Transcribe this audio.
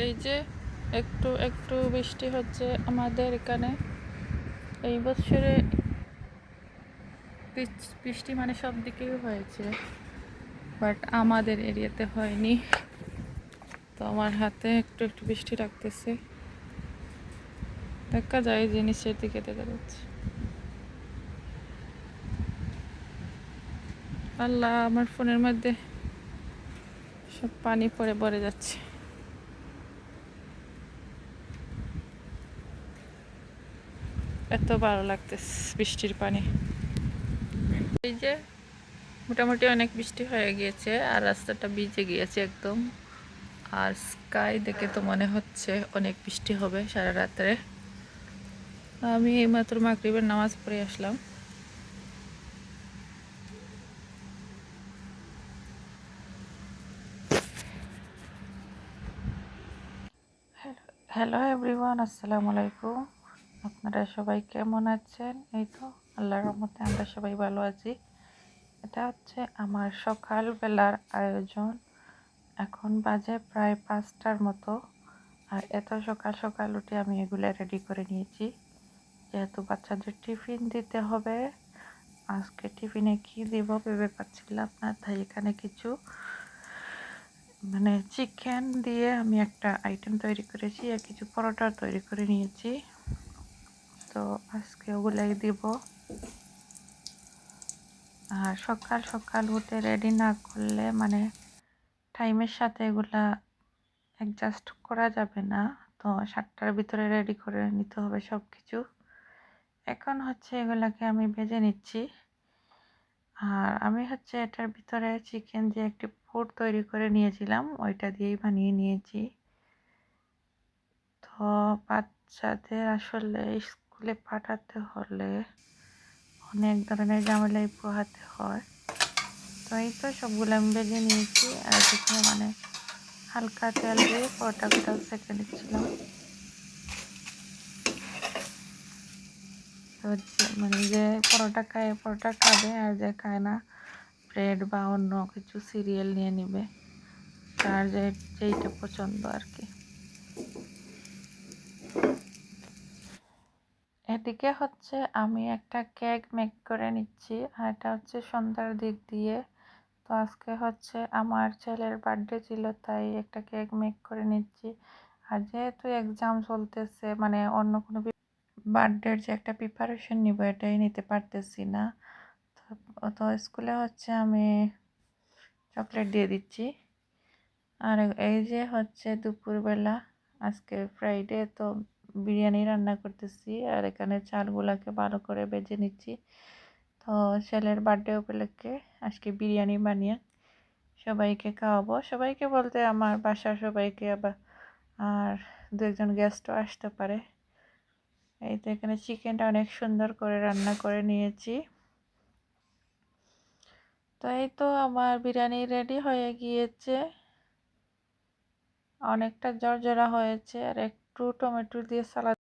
এই যে একটু একটু বৃষ্টি হচ্ছে আমাদের এখানে। এই বছরে বৃষ্টি মানে সব দিকেই হয়েছে, বাট আমাদের এরিয়াতে হয়নি। তো আমার হাতে একটু একটু বৃষ্টি লাগতেছে, দেখা যায় যে নিচের দিকে দেখা যাচ্ছে। আল্লাহ, আমার ফোনের মধ্যে সব পানি পড়ে ভরে যাচ্ছে। এত ভালো লাগতেছে বৃষ্টির পানি। এই যে মোটামুটি অনেক বৃষ্টি হয়ে গিয়েছে আর রাস্তাটা ভিজে গিয়েছে একদম। আর স্কাই দেখে তো মনে হচ্ছে অনেক বৃষ্টি হবে সারা রাত্রে। আমি এইমাত্র মাগরিবের নামাজ পড়ে আসলাম। হ্যালো এভরিওয়ান, আসসালামু আলাইকুম। আপনারা সবাই কেমন আছেন? এই তো আল্লাহর রহমতে আমরা সবাই ভালো আছি। এটা হচ্ছে আমার সকালবেলার আয়োজন। এখন বাজে প্রায় 5টার মতো। আর এত সকাল সকাল উঠে আমি এগুলো রেডি করে নিয়েছি, যেহেতু বাচ্চাদের টিফিন দিতে হবে। আজকে টিফিনে কি দিব ভেবে পাচ্ছিলাম না, তাই এখানে কিছু চিকেন দিয়ে আমি একটা আইটেম তৈরি করেছি আর কিছু পরোটা তৈরি করে নিয়েছি। তো আজকে ওগুলাই দিব। আর সকাল সকাল উঠে রেডি না করলে টাইমের সাথে এগুলা অ্যাডজাস্ট করা যাবে না। তো 7টার ভিতরে রেডি করে নিতে হবে সব কিছু। এখন হচ্ছে এগুলাকে আমি ভেজে নিচ্ছি। আর আমি হচ্ছে এটার ভিতরে চিকেন দিয়ে একটি পুর তৈরি করে নিয়েছিলাম, ওইটা দিয়েই বানিয়ে নিয়েছি। তো বাচ্চাদের আসলে স্কুলে পাঠাতে হলে অনেক ধরনের ঝামেলাই পোহাতে হয়। তো এই তো সবগুলো আমি ভেজে নিয়েছি। আর এখানে হালকা তেল দিয়ে পরোটাগুলো সেঁকে নিচ্ছিলাম। তো যে পরোটা খাবে, আর যে খায় না ব্রেড বা অন্য কিছু সিরিয়াল নিয়ে নিবে, তার যেইটা পছন্দ আর কি। এদিকে হচ্ছে আমি একটা কেক মেক করে নিচ্ছি, আর এটা হচ্ছে সন্ধ্যার দিক দিয়ে। তো আজকে হচ্ছে আমার ছেলের বার্থডে ছিল, তাই একটা কেক মেক করে নিচ্ছি। আর যেহেতু এক্সাম চলতেছে, অন্য কোনো বার্থডের যে একটা প্রিপারেশন নিব এটাই নিতে পারতেছি না। তো স্কুলে হচ্ছে আমি চকলেট দিয়ে দিচ্ছি। আর এই যে হচ্ছে দুপুরবেলা, আজকে ফ্রাইডে, তো বিরিয়ানি রান্না করতেছি। আর এখানে চালগুলাকে ভালো করে ভেজে নিচ্ছি। তো ছেলের বার্থডে উপলক্ষে আজকে বিরিয়ানি বানিয়ে সবাইকে খাওয়াবো। সবাইকে বলতে আমার বাসার সবাইকে, আবার আর 2-1 গেস্টও আসতে পারে। এই তো এখানে চিকেনটা অনেক সুন্দর করে রান্না করে নিয়েছি। তো এই তো আমার বিরিয়ানি রেডি হয়ে গিয়েছে, অনেকটা জর্জরা হয়েছে। আর একটু টমেটো দিয়ে সালাদ